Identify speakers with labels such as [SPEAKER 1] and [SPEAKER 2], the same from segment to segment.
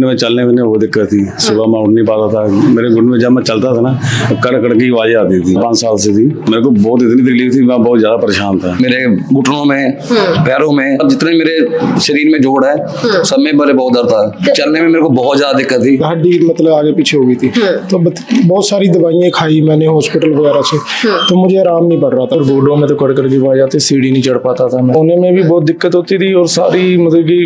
[SPEAKER 1] घुटने में चलने में वो दिक्कत थी। सुबह मैं उठ नहीं पाता था। मेरे घुटने में जब मैं चलता था ना कड़ की आवाजें आती थी। 5 साल से थी मेरे को बहुत इतनी तकलीफ थी, मैं बहुत ज्यादा परेशान था।
[SPEAKER 2] मेरे घुटनों में, पैरों में, जितने मेरे शरीर में जोड़ है सब में बड़े बहुत दर्द था। चलने में मेरे को बहुत ज्यादा दिक्कत थी।
[SPEAKER 3] हड्डी मतलब आगे पीछे हो गई थी, तो बहुत सारी दवाइयाँ खाई मैंने हॉस्पिटल वगैरह से, तो मुझे आराम नहीं पड़ रहा था। गोडों में तो कड़ की आवाज आती, सीढ़ी नहीं चढ़ पाता था मैं। सोने में भी बहुत दिक्कत होती थी और सारी मतलब कि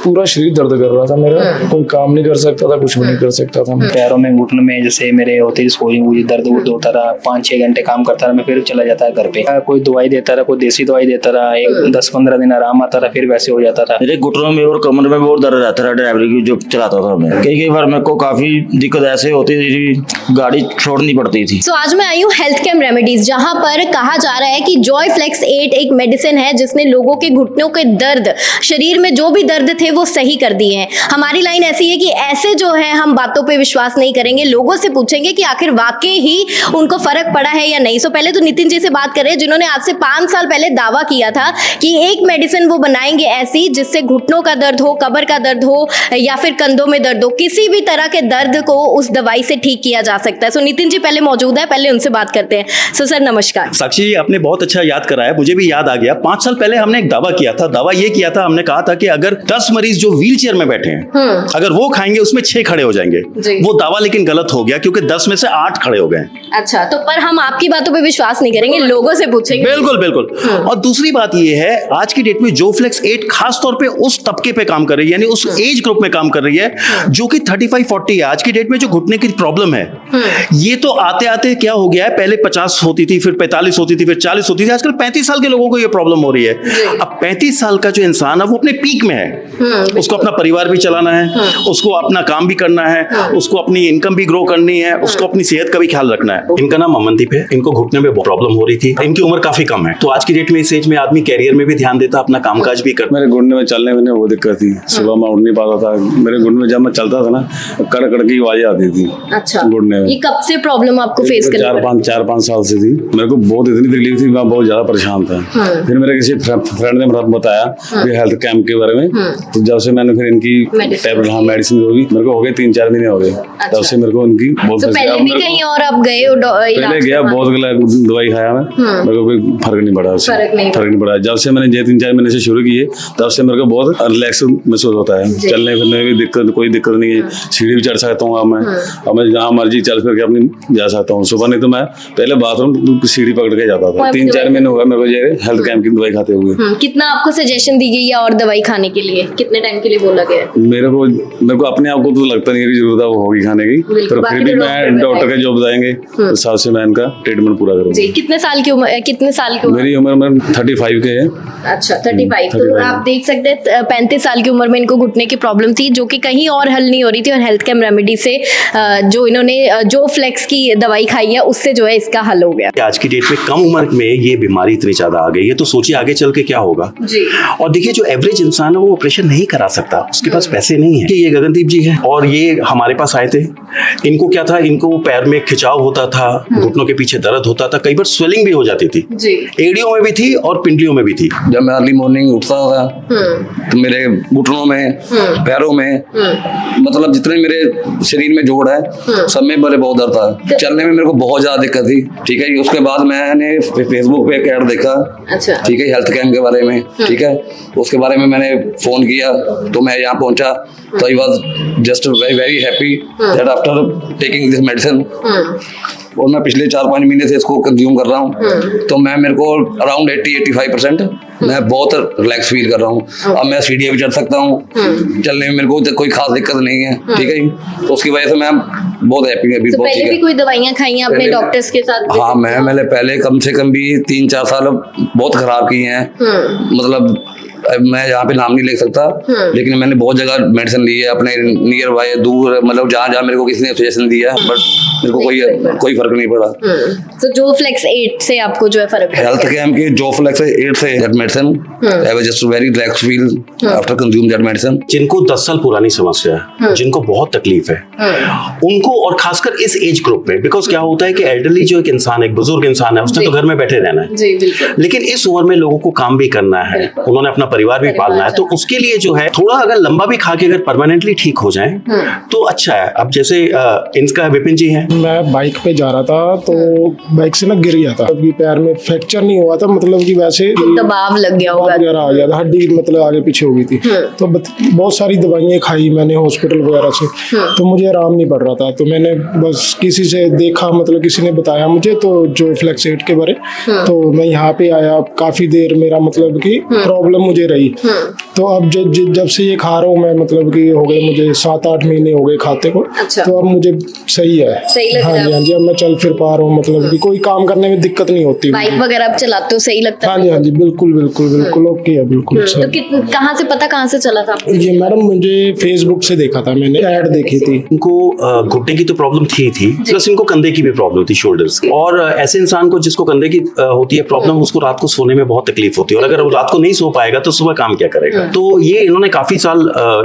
[SPEAKER 3] पूरा शरीर दर्द कर रहा था मेरा। कोई काम नहीं कर सकता था, कुछ भी नहीं कर सकता था।
[SPEAKER 4] पैरों में, घुटनों में जैसे मेरे होती थी, सोई मुझे दर्द होता रहा। 5-6 घंटे काम करता रहा मैं, फिर चला जाता है घर पे। कोई दवाई देता रहा, कोई देसी दवाई देता रहा, 10-15 दिन आराम आता रहा, फिर वैसे हो जाता था।
[SPEAKER 5] मेरे घुटनों में और कमर में बहुत दर्द रहता था ड्राइवरी की जो चलाता था मैं। कई बार मेरे को काफी दिक्कत ऐसे होती थी, गाड़ी छोड़नी पड़ती थी।
[SPEAKER 6] तो आज मैं आई हूँ हेल्थ कैम रेमेडीज, जहाँ पर कहा जा रहा है कि जॉय फ्लेक्स 8 एक मेडिसिन है जिसने लोगों के घुटनों के दर्द, शरीर में जो भी दर्द थे वो सही कर दिए हैं। हमारी लाइन ऐसी है कि ऐसे जो है हम बातों पे विश्वास नहीं करेंगे, लोगों से पूछेंगे कि आखिर वाकई ही उनको फर्क पड़ा है या नहीं। सो पहले तो नितिन जी से बात करें जिन्होंने आज से 5 साल पहले दावा किया था कि एक मेडिसिन वो बनाएंगे ऐसी जिससे घुटनों का दर्द हो, कमर का दर्द हो या फिर कंधों में दर्द हो, किसी भी तरह के दर्द को उस दवाई से ठीक किया जा सकता है। सो नितिन जी पहले मौजूद है, पहले उनसे बात करते हैं। सो सर नमस्कार।
[SPEAKER 7] साक्षी जी, आपने बहुत अच्छा याद कराया, मुझे भी याद आ गया। 5 साल पहले हमने एक दावा किया था। दावा ये किया था, हमने कहा था कि अगर 10 मरीज जो व्हील चेयर में बैठे हैं अगर वो खाएंगे उसमें 6 खड़े हो जाएंगे। वो दावा लेकिन गलत हो गया क्योंकि 10 में से 8 खड़े हो गए।
[SPEAKER 6] अच्छा, तो पर हम आपकी बातों पे विश्वास नहीं करेंगे, लोगों से पूछेंगे।
[SPEAKER 7] बिल्कुल बिल्कुल। और दूसरी बात ये है, आज की डेट में जो फ्लेक्स 8 खास तौर पे उस तबके पे काम कर रही है, यानी उस एज ग्रुप में काम कर रही है जो कि 35-40 है। आज की डेट में जो घुटने की प्रॉब्लम है ये तो आते आते क्या हो गया है, पहले 50 होती थी, फिर 45 होती थी, फिर 40 होती थी, आजकल 35 साल के लोगों को ये प्रॉब्लम हो रही है। अब 35 साल का जो इंसान है वो अपने पीक में है, उसको अपना परिवार भी चलाना है, उसको अपना काम भी करना है, उसको अपनी इनकम भी ग्रो करनी है, उसको अपनी सेहत का भी ख्याल रखना है। इनका नाम अमनदीप है, इनको घुटने में प्रॉब्लम हो रही थी, इनकी उम्र काफी कम है। तो आज की डेट में इस एज में आदमी कैरियर में भी ध्यान देता, अपना कामकाज भी करता।
[SPEAKER 1] मेरे घुटने में चलने में वो दिक्कत थी। सुबह मैं उठ नहीं पाता था। मेरे घुटने में जब मैं चलता था ना कड़ की आवाजें आती थी।
[SPEAKER 6] अच्छा,
[SPEAKER 1] घुटने में
[SPEAKER 6] ये कब से प्रॉब्लम आपको फेस करनी पड़ी?
[SPEAKER 1] 4-5 साल से थी। मेरे को बहुत इतनी तकलीफ थी, मैं बहुत ज्यादा परेशान था। फिर मेरे किसी फ्रेंड ने बताया हेल्थ कैंप के बारे में, तो जब से मैंने फिर इनकी टैबलेट मेडिसिन होगी, मेरे को हो गए 3-4 महीने हो गए। तब से मेरे को उनकी बहुत
[SPEAKER 6] पहले भी कहीं और आप गए हो?
[SPEAKER 1] पहले गया, बहुत दवाई खाया मैं, मेरे को कोई फर्क नहीं पड़ा। फर्क नहीं पड़ा। जब से मैंने 3-4 महीने से शुरू किए तब से मेरे को बहुत रिलैक्स महसूस होता है। चलने फिरने में भी दिक्कत, कोई दिक्कत नहीं है। सीढ़ी भी चढ़ सकता हूँ अब मैं जहाँ मर्जी चल फिर के अपनी जा सकता हूँ। सुबह नहीं तो मैं पहले बाथरूम सीढ़ी पकड़ के जाता था। 3-4 महीने हुआ मेरे को ये हेल्थ कैंप की दवाई खाते हुए।
[SPEAKER 6] कितना आपको सजेशन दी गई है और दवाई खाने के लिए कितने टाइम के लिए बोला गया?
[SPEAKER 1] मेरे को अपने आप को तो लगता नहीं है कि जरूरत होगी खाने की, पर फिर भी मैं डॉक्टर के जो बताएंगे उस हिसाब से मैं इनका ट्रीटमेंट पूरा करूँगा।
[SPEAKER 6] कितने साल की उम्र?
[SPEAKER 1] मेरी उम्र 35 के है।
[SPEAKER 6] अच्छा, 35। तो आप देख सकते हैं 35 साल की उम्र में इनको घुटने की प्रॉब्लम थी जो कि कहीं और हल नहीं हो रही थी, और हेल्थ कैम रेमेडी से जो इन्होंने जो फ्लेक्स की दवाई खाई है उससे जो है इसका हल हो गया।
[SPEAKER 7] आज की डेट में कम उम्र में ये बीमारी इतनी ज्यादा आ गई है, तो सोचिए आगे चल के क्या होगा जी। और देखिए जो एवरेज इंसान है वो ऑपरेशन नहीं करा सकता, उसके पास पैसे नहीं है। ये गगनदीप जी है और ये हमारे पास आए थे। इनको क्या था, इनको पैर में खिंचाव होता था, घुटनों के पीछे दर्द होता था, कई बार स्वेलिंग भी हो जाती थी जी। एड़ियों में भी थी और पिंडलियों में भी थी।
[SPEAKER 2] जब मैं अर्ली मॉर्निंग उठता था तो मेरे घुटनों में, पैरों में, मतलब जितने मेरे शरीर में जोड़ है सब में बड़े बहुत दर्द था। चलने में मेरे को बहुत ज्यादा दिक्कत थी। ठीक है, उसके बाद मैंने फेसबुक पे एक ऐड देखा। अच्छा। ठीक है, हेल्थ कैम्प के बारे में। ठीक है, उसके बारे में मैंने फोन किया तो मैं यहाँ पहुंचा, तो आई was just very happy that after taking this medicine. और मैं पिछले 4-5 महीने से इसको कंज्यूम कर रहा हूँ, तो मेरे को अराउंड 80-85% मैं बहुत रिलैक्स फील कर रहा हूँ। अब मैं सीढ़ियाँ भी चढ़ सकता हूँ, चलने में मेरे को कोई खास दिक्कत नहीं है। ठीक है, तो उसकी वजह से मैं बहुत हैप्पी है।
[SPEAKER 6] तो पहले भी कोई दवाइयाँ खाई हैं अपने डॉक्टर्स के साथ?
[SPEAKER 2] हाँ, मैंने पहले कम से कम भी 3-4 साल बहुत खराब किए हैं। मतलब मैं यहाँ पे नाम नहीं ले सकता, लेकिन मैंने बहुत जगह मेडिसिन ली है अपने नियर बाय, दूर, मतलब जहाँ जहाँ मेरे को किसी ने सजेशन दिया है, बट मेरे को कोई फर्क नहीं पड़ा।
[SPEAKER 6] तो जो फ्लेक्स 8 से आपको जो है फर्क पड़ा?
[SPEAKER 2] हेल्थ कैम्प की जो फ्लेक्स 8 से that medicine I was just very relax feel after consume that medicine.
[SPEAKER 7] जिनको 10 साल पुरानी समस्या है, जिनको बहुत तकलीफ है, उनको, और खासकर इस एज ग्रुप में, बिकॉज क्या होता है कि एल्डरली जो एक इंसान, एक बुजुर्ग इंसान है, उसने तो घर में बैठे रहना है,
[SPEAKER 6] जी बिल्कुल,
[SPEAKER 7] लेकिन इस उम्र में लोगों को काम भी करना है, उन्होंने अपना परिवार भी पालना है, तो उसके लिए जो है थोड़ा अगर लंबा भी खा के अगर परमानेंटली ठीक हो जाए तो अच्छा है। अब जैसे इनका विपिन जी है,
[SPEAKER 3] मैं बाइक पे जा रहा था तो बाइक से ना गिर गया था, अभी पैर में फ्रैक्चर नहीं हुआ था, मतलब कि वैसे
[SPEAKER 6] दबाव लग गया होगा,
[SPEAKER 3] वगैरह आ गया था, हड्डी मतलब आगे पीछे हो गई थी। तो बहुत सारी दवाइयाँ खाई मैंने हॉस्पिटल वगैरह से, तो मुझे आराम नहीं पड़ रहा था। तो मैंने बस किसी से देखा, मतलब किसी ने बताया मुझे तो जो फ्लेक्स 8 के बारे, तो मैं यहाँ पे आया, काफी देर मेरा मतलब कि प्रॉब्लम मुझे रही। तो अब जब से ये खा रहा हूँ मैं, मतलब कि हो गए मुझे 7-8 महीने हो गए खाते को।
[SPEAKER 6] अच्छा।
[SPEAKER 3] तो अब मुझे सही है,
[SPEAKER 6] सही लग
[SPEAKER 3] हाँ
[SPEAKER 6] रहा
[SPEAKER 3] जी,
[SPEAKER 6] है?
[SPEAKER 3] हाँ जी, अब मैं चल फिर पा रहा हूँ, मतलब कि कोई काम करने में दिक्कत नहीं होती।
[SPEAKER 6] बाइक वगैरह आप चलाते हो, सही लगता है?
[SPEAKER 3] हाँ जी, हाँ जी, बिल्कुल बिल्कुल बिल्कुल ओके है, बिल्कुल
[SPEAKER 6] तो कहाँ से पता, कहाँ से चला था आपको?
[SPEAKER 3] ये मैडम मुझे फेसबुक से देखा था, मैंने ऐड देखी थी।
[SPEAKER 7] इनको घुटने की तो प्रॉब्लम थी प्लस इनको कंधे की भी प्रॉब्लम थी, शोल्डर्स की। और ऐसे इंसान को जिसको कंधे की होती है प्रॉब्लम, उसको रात को सोने में बहुत तकलीफ होती है, और अगर वो रात को नहीं सो पाएगा तो सुबह काम क्या करेगा। तो ये इन्होंने काफी साल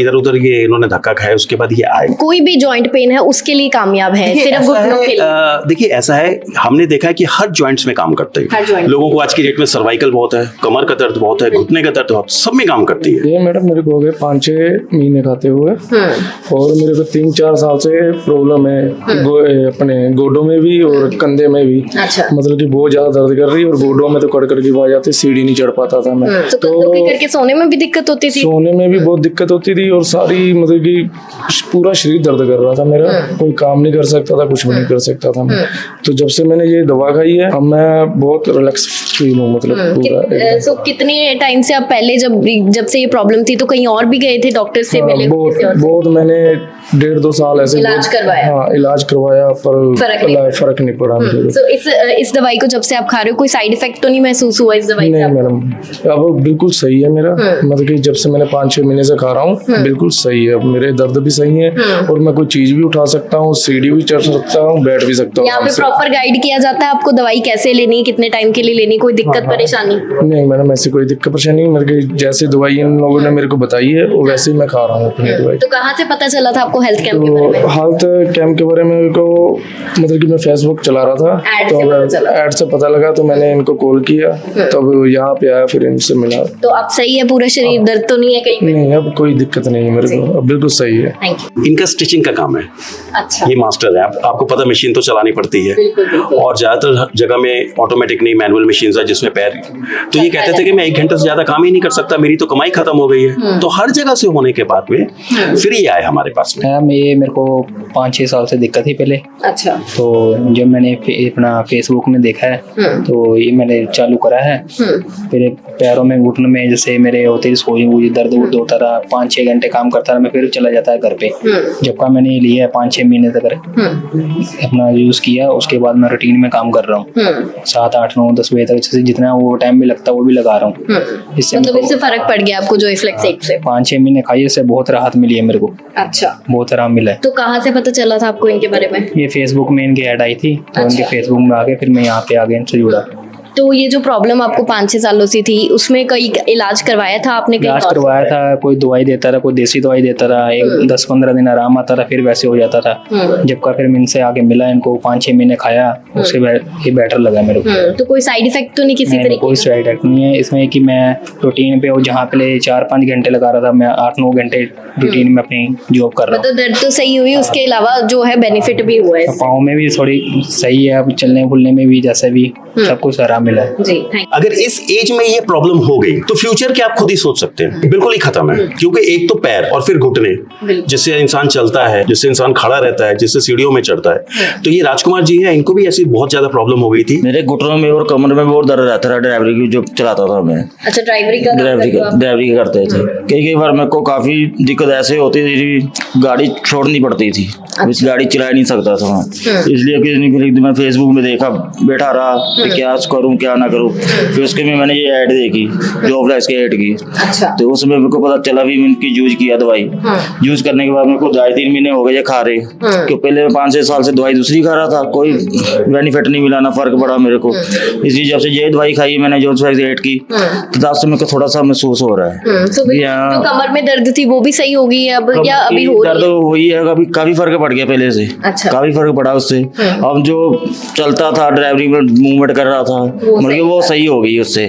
[SPEAKER 7] इधर उधर ये इन्होंने धक्का खाया, उसके बाद ये आए।
[SPEAKER 6] कोई भी जॉइंट पेन है उसके लिए कामयाब है, सिर्फ घुटनों के लिए?
[SPEAKER 7] देखिए ऐसा है, हमने देखा है कि हर जॉइंट्स में काम करते
[SPEAKER 6] हर
[SPEAKER 7] हैं
[SPEAKER 6] joint।
[SPEAKER 7] लोगों को। आज की डेट में सर्वाइकल बहुत है, कमर का दर्द बहुत है, घुटने का दर्द बहुत, सब में काम करती है।
[SPEAKER 3] ये मैडम मेरे को हो गए 5-6 महीने खाते हुए, और मेरे को 3-4 साल से प्रॉब्लम है अपने गोडों में भी और कंधे में भी।
[SPEAKER 6] अच्छा।
[SPEAKER 3] मतलब कि बहुत ज्यादा दर्द कर रही है, और गोडों में तो कड़कड़ की आवाज आती, सीढ़ी नहीं चढ़ पाता था मैं।
[SPEAKER 6] तो कंधों के करके सोने में भी दिक्कत होती थी?
[SPEAKER 3] सोने में भी बहुत दिक्कत होती थी, और सारी मतलब कि पूरा शरीर दर्द कर रहा था मेरा, कोई काम नहीं कर सकता था, कुछ भी नहीं कर सकता था मैं। तो जब से मैंने ये दवा खाई है, अब मैं बहुत रिलैक्स फील हूँ, मतलब पूरा।
[SPEAKER 6] सो कितने टाइम से आप पहले जब से ये प्रॉब्लम थी तो कहीं और भी गए थे, डॉक्टर से मिले?
[SPEAKER 3] बहुत मैंने 1.5-2 साल ऐसे
[SPEAKER 6] इलाज करवाया?
[SPEAKER 3] हाँ, इलाज करवाया, पर फर्क नहीं पड़ा मुझे।
[SPEAKER 6] तो इस दवाई को जब से आप खा रहे हो, कोई साइड इफेक्ट तो नहीं महसूस हुआ इस दवाई से?
[SPEAKER 3] नहीं मैडम, अब बिल्कुल सही है मेरा, मतलब कि जब से मैंने 5-6 महीने से खा रहा हूँ, बिल्कुल सही है। अब मेरे दर्द भी सही है, और मैं कोई चीज भी उठा सकता हूँ, सीढ़ी भी चढ़ सकता हूँ, बैठ भी सकता हूँ।
[SPEAKER 6] यहाँ पे प्रॉपर गाइड किया जाता है आपको दवाई कैसे लेनी, कितने टाइम के लिए लेनी, कोई दिक्कत परेशानी?
[SPEAKER 3] नहीं मैडम, ऐसी कोई दिक्कत परेशानी नहीं, मेरे को जैसे दवाई इन लोगों ने मेरे को बताई है वो वैसे ही मैं खा रहा हूँ अपनी दवाई।
[SPEAKER 6] तो कहाँ से पता चला था आपको हेल्थ कैंप के बारे में?
[SPEAKER 3] हेल्थ कैंप के बारे में मेरे को, मतलब कि मैं फेसबुक चला रहा था, तो ऐड से पता लगा, तो मैंने इनको कॉल किया, तब यहाँ पे आया, फिर इनसे मिला।
[SPEAKER 6] तो अब सही है, पूरा शरीर दर्द तो नहीं है कहीं पे?
[SPEAKER 3] नहीं, अब कोई दिक्कत नहीं है मेरे को, अब बिल्कुल सही है।
[SPEAKER 6] Thank you.
[SPEAKER 7] इनका स्टिचिंग का काम है।
[SPEAKER 6] अच्छा।
[SPEAKER 7] ये मास्टर है। आपको पता, मशीन तो चलानी पड़ती है,
[SPEAKER 6] बिल्कुल।
[SPEAKER 7] और ज्यादातर जगह में ऑटोमेटिक नहीं, मैनुअल मशीन है जिसमें पैर। तो ये कहते थे कि मैं 1 घंटे से ज्यादा काम ही नहीं कर सकता, मेरी तो कमाई खत्म हो गई है। तो हर जगह से होने के बाद में फिर ये आए हमारे पास में।
[SPEAKER 4] मैम ये मेरे को 5-6 साल से दिक्कत थी पहले।
[SPEAKER 6] अच्छा।
[SPEAKER 4] तो जब मैंने अपना फेसबुक में देखा है तो ये मैंने चालू करा है। मेरे पैरों में, घुटनों में जैसे मेरे होते ही सोई हुई दर्द उर्द होता रहा, 5-6 घंटे काम करता रहा, मैं फिर चला जाता है घर पे। जब का मैंने ये लिया है 5-6 महीने तक अपना यूज किया, उसके बाद मैं रूटीन में काम कर रहा हूँ 7, 8, 9, 10 बजे तक, जैसे जितना वो टाइम भी लगता है वो भी लगा रहा हूँ। इससे
[SPEAKER 6] मतलब इससे फर्क पड़ गया आपको जो फ्लेक्स 8 से?
[SPEAKER 4] 5-6 महीने खाई, इससे बहुत राहत मिली है मेरे को।
[SPEAKER 6] अच्छा।
[SPEAKER 4] बहुत आराम मिला है।
[SPEAKER 6] तो कहाँ से पता चला था आपको इनके बारे में?
[SPEAKER 4] ये फेसबुक में इनकी ऐड आई थी, तो इनके फेसबुक में आके फिर मैं यहाँ पे आ गया, इनसे जुड़ा।
[SPEAKER 6] तो ये जो प्रॉब्लम आपको 5-6 सालों से थी, उसमें कई इलाज करवाया था आपने?
[SPEAKER 4] इलाज करवाया था, कोई दवाई देता रहा, कोई देसी दवाई देता रहा, 10-15 दिन आराम आता रहा, फिर वैसे हो जाता था। जब का फिर इनसे आगे मिला, इनको 5-6 महीने खाया, उसके बाद ये बेटर लगा मेरे को।
[SPEAKER 6] तो कोई साइड इफेक्ट तो नहीं किसी तरीके?
[SPEAKER 4] कोई साइड इफेक्ट नहीं है इसमें, कि मैं रूटीन पे जहाँ पहले 4-5 घंटे लगा रहा था, मैं 8-9 घंटे रूटीन में अपनी जॉब कर रहा हूँ।
[SPEAKER 6] मतलब दर्द तो सही हुई, उसके अलावा जो है बेनिफिट भी हुआ है?
[SPEAKER 4] पाँव में भी थोड़ी सही है, अब चलने बुलने में भी जैसे भी सब कुछ आराम मिला है
[SPEAKER 6] जी।
[SPEAKER 7] अगर इस एज में ये प्रॉब्लम हो गई तो फ्यूचर के आप खुद ही सोच सकते हैं, बिल्कुल ही खत्म है। क्योंकि एक तो पैर और फिर घुटने, जिससे इंसान चलता है, जिससे इंसान खड़ा रहता है, जिससे सीढ़ियों में चढ़ता है। तो ये राजकुमार जी हैं, इनको भी ऐसी बहुत ज्यादा प्रॉब्लम हो गई थी।
[SPEAKER 5] मेरे घुटनों में और कमर में बहुत दर्द रहता था, ड्राइवरी की जो चलाता था मैं।
[SPEAKER 6] अच्छा, ड्राइवरी
[SPEAKER 5] का करते थे। कई बार मेरे को काफी दिक्कत ऐसे होती थी, गाड़ी छोड़नी पड़ती थी, गाड़ी चला नहीं सकता था मैं। इसलिए कि मैं फेसबुक में देखा, बैठा रहा क्या करूं, करूँ क्या ना करूँ। फिर उसके में मैंने ये ऐड देखी जोफ्लेक्स के ऐड की,
[SPEAKER 6] अच्छा।
[SPEAKER 5] तो उसमें मेरे को पता चला भी, मैंने यूज किया दवाई। यूज करने के बाद मेरे को 2.5-3 महीने हो गए ये खा रहे, क्योंकि पहले मैं 5-6 साल से दवाई दूसरी खा रहा था, कोई बेनिफिट नहीं मिला, ना फर्क पड़ा मेरे को। इसलिए जब से ये दवाई खाई मैंने जोफ्लेक्स 8 की, तो तब से मेरे को थोड़ा सा महसूस हो रहा है।
[SPEAKER 6] तो जो कमर में दर्द थी वो भी सही हो गई है अब, या अभी हो रही
[SPEAKER 5] दर्द वही है, अभी काफी फर्क पड़ गया पहले से।
[SPEAKER 6] अच्छा।
[SPEAKER 5] काफी फर्क पड़ा उससे। अब जो चलता था, ड्राइवरिंग में मूवमेंट कर रहा था, मेरे को वो सही हो गई उससे,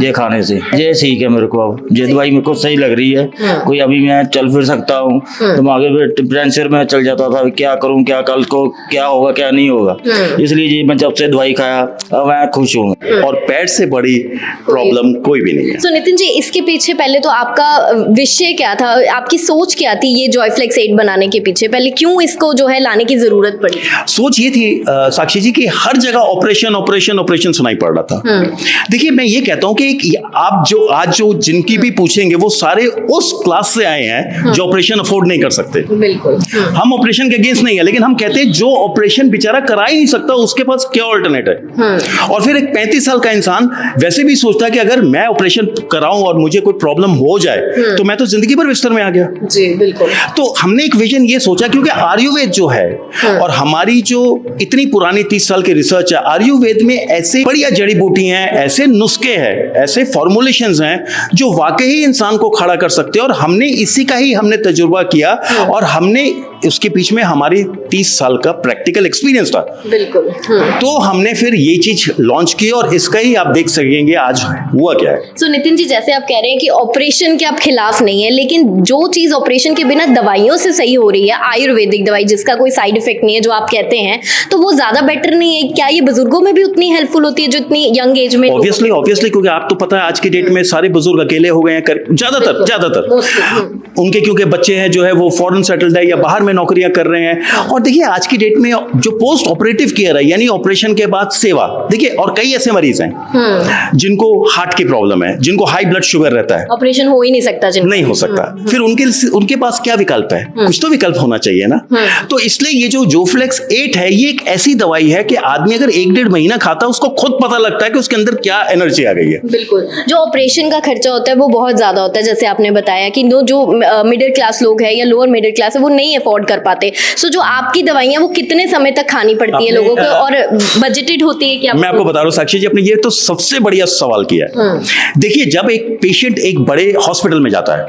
[SPEAKER 5] ये खाने से। ये ठीक है मेरे को, अब ये दवाई मेरे को सही लग रही है। कोई अभी मैं चल फिर सकता हूँ, तो आगे टेंशन में चल जाता था, क्या करूँ, क्या कल को क्या होगा क्या नहीं होगा। इसलिए जी मैं जब से दवाई खाया अब मैं खुश हूँ।
[SPEAKER 7] और पेट से बड़ी प्रॉब्लम कोई भी नहीं है।
[SPEAKER 6] तो नितिन जी, इसके पीछे पहले तो आपका विषय क्या था, आपकी सोच क्या थी ये जॉयफ्लेक्स 8 बनाने के पीछे? पहले क्यों इसको जो है लाने की जरूरत पड़ी?
[SPEAKER 7] सोच ये थी साक्षी जी कि हर जगह ऑपरेशन ऑपरेशन ऑपरेशन सुनाई पड़ रहा था। देखिए मैं ये कहता हूं कि आप जो आज जो जिनकी भी पूछेंगे वो सारे उस क्लास से आए हैं जो ऑपरेशन अफोर्ड नहीं कर सकते।
[SPEAKER 6] बिल्कुल।
[SPEAKER 7] हम ऑपरेशन के अगेंस्ट नहीं है, लेकिन हम कहते हैं जो ऑपरेशन बेचारा करा ही नहीं सकता उसके पास क्या ऑल्टरनेट है। और फिर एक 35 साल का इंसान वैसे भी सोचता है कि अगर मैं ऑपरेशन कराऊं और मुझे कोई प्रॉब्लम हो जाए तो मैं तो जिंदगी भर बिस्तर में आ गया।
[SPEAKER 6] जी बिल्कुल।
[SPEAKER 7] तो हमने एक विजन ये सोचा, क्योंकि आयुर्वेद जो है और हमारी जो इतनी पुरानी 30 साल की रिसर्च है, आयुर्वेद में ऐसे बढ़िया जड़ी बूटी हैं, ऐसे नुस्खे हैं, ऐसे फॉर्मुलेशंस हैं जो वाकई इंसान को खड़ा कर सकते हैं। और हमने इसी का ही हमने तजुर्बा किया और हमने उसके बीच में हमारी 30 साल का प्रैक्टिकल एक्सपीरियंस था।
[SPEAKER 6] बिल्कुल।
[SPEAKER 7] तो हमने फिर ये चीज लॉन्च की और इसका ही आप देख सकेंगे आज हुआ क्या है।
[SPEAKER 6] तो नितिन जी, जैसे आप कह रहे हैं कि ऑपरेशन के आप खिलाफ नहीं है, लेकिन जो चीज ऑपरेशन के बिना दवाइयों से सही हो रही है, आयुर्वेदिक दवाई जिसका कोई साइड इफेक्ट नहीं है, जो आप कहते हैं, तो वो ज्यादा बेटर नहीं है क्या? ये बुजुर्गों में भी उतनी हेल्पफुल होती है जो इतनी यंग एज में?
[SPEAKER 7] ऑब्वियसली क्योंकि आप तो पता है आज की डेट में सारे बुजुर्ग अकेले हो गए हैं, ज्यादातर उनके, क्योंकि बच्चे हैं जो है वो फॉरेन सेटल्ड है या बाहर में नौकरियां कर रहे हैं। और देखिए आज की डेट में जो पोस्ट ऑपरेटिव केयर है, यानी ऑपरेशन के बाद सेवा, देखिए और कई ऐसे मरीज हैं जिनको हार्ट की प्रॉब्लम है, जिनको हाई ब्लड शुगर रहता है,
[SPEAKER 6] ऑपरेशन हो ही नहीं सकता,
[SPEAKER 7] नहीं हो सकता। फिर उनके पास क्या विकल्प है? कुछ तो विकल्प होना चाहिए ना। तो इसलिए ये जो जोफ्लेक्स 8 है, ये एक ऐसी दवाई है कि आदमी अगर 1-1.5 महीना खाता है उसको खुद पता लगता है कि उसके अंदर क्या एनर्जी आ गई है।
[SPEAKER 6] बिल्कुल। जो ऑपरेशन का खर्चा होता है वो बहुत ज्यादा होता है, जैसे आपने बताया कि जो मिडिल क्लास लोग हैं या लोअर मिडिल क्लास है वो नहीं अफोर्ड कर पाते। सो जो आपकी दवाइयां वो कितने समय तक खानी पड़ती है लोगों को और बजटेड होती है क्या?
[SPEAKER 7] मैं आपको बता रहा हूँ साक्षी जी, आपने ये तो सबसे बढ़िया सवाल किया है। देखिए जब एक पेशेंट एक बड़े हॉस्पिटल में जाता है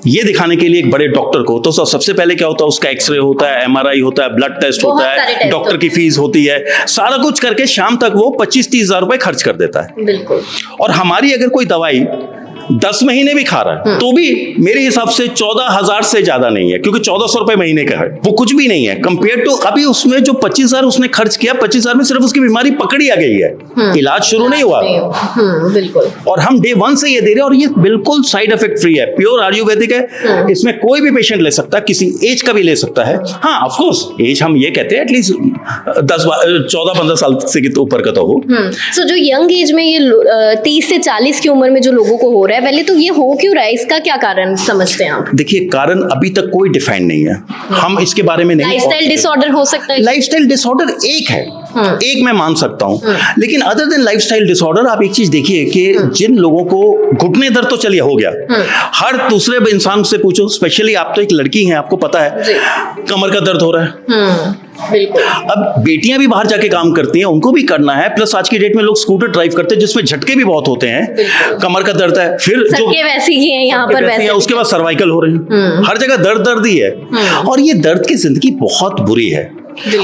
[SPEAKER 7] ये दिखाने के लिए एक बड़े डॉक्टर को, तो सबसे पहले क्या होता है, उसका एक्सरे होता है, MRI होता है, ब्लड टेस्ट होता है, डॉक्टर की फीस होती है, सारा कुछ करके शाम तक वो 25-30 हजार रुपए खर्च कर देता है।
[SPEAKER 6] बिल्कुल।
[SPEAKER 7] और हमारी अगर कोई दवाई 10 महीने भी खा रहा है तो भी मेरे हिसाब से 14,000 से ज्यादा नहीं है, क्योंकि 1400 रुपए महीने का है, वो कुछ भी नहीं है कंपेयर टू अभी उसमें जो 25,000 उसने खर्च किया, 25,000 में सिर्फ उसकी बीमारी पकड़ी आ गई है, इलाज शुरू नहीं हुआ।
[SPEAKER 6] बिल्कुल।
[SPEAKER 7] और हम डे 1 से ये दे रहे हैं और ये बिल्कुल साइड इफेक्ट फ्री है, प्योर आयुर्वेदिक है। इसमें कोई भी पेशेंट ले सकता है, किसी एज का भी ले सकता है। हाँ ऑफ कोर्स एज हम ये कहते हैं एटलीस्ट 14-15 साल से ऊपर का तो हो।
[SPEAKER 6] सो जो यंग एज में ये 30 से 40 की उम्र में जो लोगों को हो रहा है, पहले तो ये हो क्यों रहा है, इसका क्या कारण समझते हैं आप?
[SPEAKER 7] देखिए कारण अभी तक कोई डिफाइन नहीं है, हम इसके बारे में नहीं।
[SPEAKER 6] लाइफस्टाइल डिसऑर्डर हो सकता है।
[SPEAKER 7] लाइफस्टाइल डिसऑर्डर एक है, एक मैं मान सकता हूं, लेकिन अदर देन लाइफस्टाइल डिसऑर्डर आप एक चीज देखिए कि जिन लोगों को घुटने दर्द तो चलिए हो गया, हर दूसरे इंसान से पूछो, स्पेशली आप तो एक लड़की हैं, आपको पता है कमर का दर्द हो रहा है।
[SPEAKER 6] बिल्कुल।
[SPEAKER 7] अब बेटियां भी बाहर जाके काम करती हैं, उनको भी करना है, प्लस आज की डेट में लोग स्कूटर ड्राइव करते हैं जिसमें झटके भी बहुत होते हैं, कमर का दर्द है, फिर जो
[SPEAKER 6] वैसे ही है यहाँ पर वैसे,
[SPEAKER 7] उसके बाद सर्वाइकल हो रहे हैं, हर जगह दर्द ही है। और ये दर्द की जिंदगी बहुत बुरी है।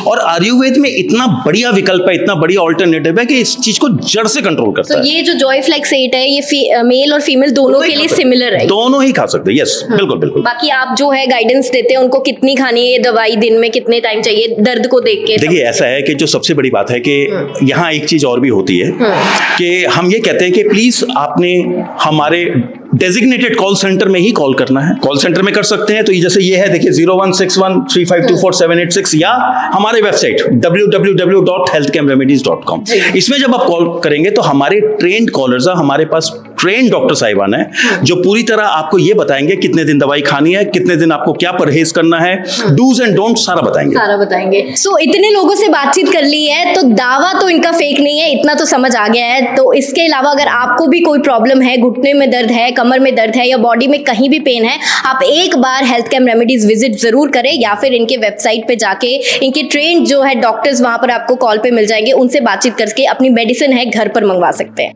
[SPEAKER 7] और आयुर्वेद में इतना बढ़िया विकल्प है, इतना बढ़िया ऑल्टरनेटिव है कि इस चीज को जड़ से कंट्रोल करता है।
[SPEAKER 6] ये जो जॉयफ्लेक्स 8 है ये मेल और फीमेल दोनों के लिए सिमिलर है,
[SPEAKER 7] दोनों ही खा सकते हैं। यस बिल्कुल बिल्कुल।
[SPEAKER 6] बाकी आप जो है गाइडेंस देते हैं उनको कितनी खानी है ये दवाई, दिन में कितने टाइम चाहिए, दर्द को देख के?
[SPEAKER 7] देखिए ऐसा है कि जो सबसे बड़ी बात है कि यहाँ एक चीज और भी होती है कि हम ये कहते हैं कि प्लीज आपने हमारे डेजिग्नेटेड कॉल सेंटर में ही कॉल करना है। कॉल सेंटर में कर सकते हैं, तो जैसे ये है देखिए 016135244786 या हमारे वेबसाइट www.healthcamremedies.com। इसमें जब आप कॉल करेंगे तो हमारे ट्रेन्ड कॉलर्स हमारे पास ट्रेन डॉक्टर साहिबान है जो पूरी तरह आपको ये बताएंगे कितने दिन दवाई खानी है, कितने दिन आपको क्या परहेज करना है, डूज एंड डोंट सारा बताएंगे।
[SPEAKER 6] सो इतने लोगों से बातचीत कर ली है तो दावा तो इनका फेक नहीं है, इतना तो समझ आ गया है। तो इसके अलावा अगर आपको भी कोई प्रॉब्लम है, घुटने में दर्द है, कमर में दर्द है या बॉडी में कहीं भी पेन है, आप एक बार हेल्थ कैम रेमेडीज विजिट जरूर करें या फिर इनके वेबसाइट पे जाके इनके ट्रेन जो है डॉक्टर्स वहां पर आपको कॉल पे मिल जाएंगे, उनसे बातचीत करके अपनी मेडिसिन है घर पर मंगवा सकते हैं।